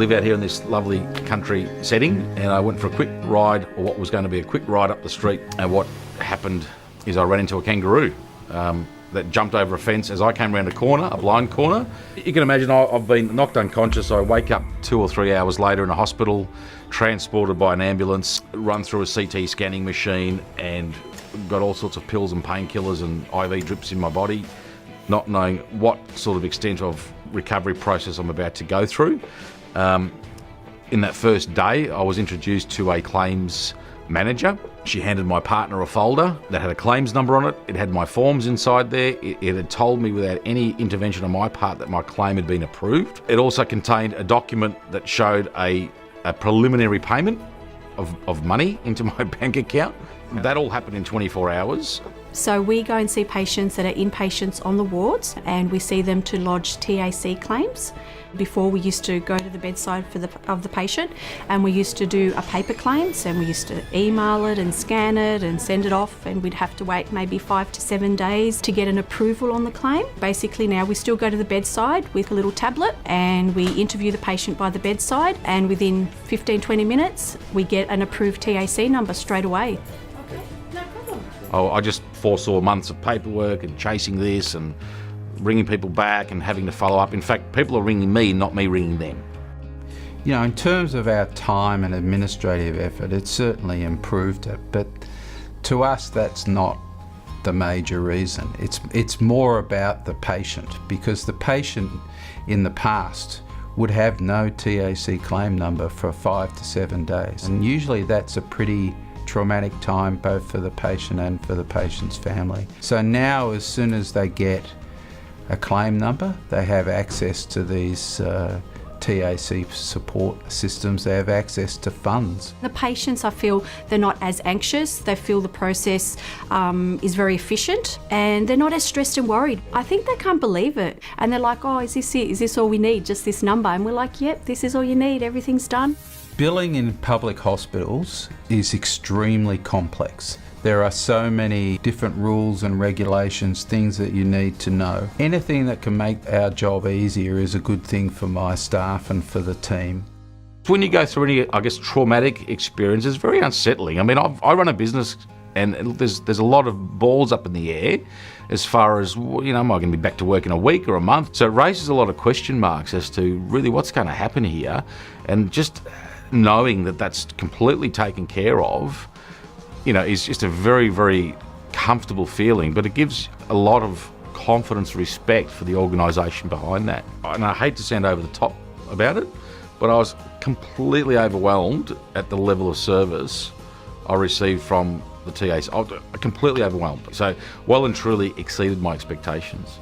live out here in this lovely country setting, and I went for a quick ride, or what was going to be a quick ride up the street, and what happened is I ran into a kangaroo that jumped over a fence as I came around a corner, a blind corner. You can imagine I've been knocked unconscious. I wake up 2 or 3 hours later in a hospital, transported by an ambulance, run through a CT scanning machine, and got all sorts of pills and painkillers and IV drips in my body, not knowing what sort of extent of recovery process I'm about to go through. In that first day, I was introduced to a claims manager. She handed my partner a folder that had a claims number on it. It had my forms inside there. It had told me without any intervention on my part that my claim had been approved. It also contained a document that showed a preliminary payment of money into my bank account. That all happened in 24 hours. So we go and see patients that are inpatients on the wards, and we see them to lodge TAC claims. Before, we used to go to the bedside of the patient, and we used to do a paper claims, and we used to email it and scan it and send it off, and we'd have to wait maybe 5 to 7 days to get an approval on the claim. Basically now we still go to the bedside with a little tablet, and we interview the patient by the bedside, and within 15-20 minutes we get an approved TAC number straight away. I just foresaw months of paperwork and chasing this and ringing people back and having to follow up. In fact, people are ringing me, not me ringing them. You know, in terms of our time and administrative effort, it's certainly improved it, but to us that's not the major reason. It's more about the patient, because the patient in the past would have no TAC claim number for 5 to 7 days, and usually that's a pretty traumatic time both for the patient and for the patient's family. So now, as soon as they get a claim number, they have access to these TAC support systems, they have access to funds. The patients, I feel, they're not as anxious, they feel the process is very efficient, and they're not as stressed and worried. I think they can't believe it, and they're like, oh, is this it? Is this all we need, just this number? And we're like, yep, this is all you need, everything's done. Billing in public hospitals is extremely complex. There are so many different rules and regulations, things that you need to know. Anything that can make our job easier is a good thing for my staff and for the team. When you go through any, I guess, traumatic experience, it's very unsettling. I mean, I run a business, and there's a lot of balls up in the air as far as, you know, am I going to be back to work in a week or a month? So it raises a lot of question marks as to really what's going to happen here, and just knowing that that's completely taken care of, you know, is just a very, very comfortable feeling, but it gives a lot of confidence, respect for the organisation behind that. And I hate to sound over the top about it, but I was completely overwhelmed at the level of service I received from the TAs. Completely overwhelmed. So well and truly exceeded my expectations.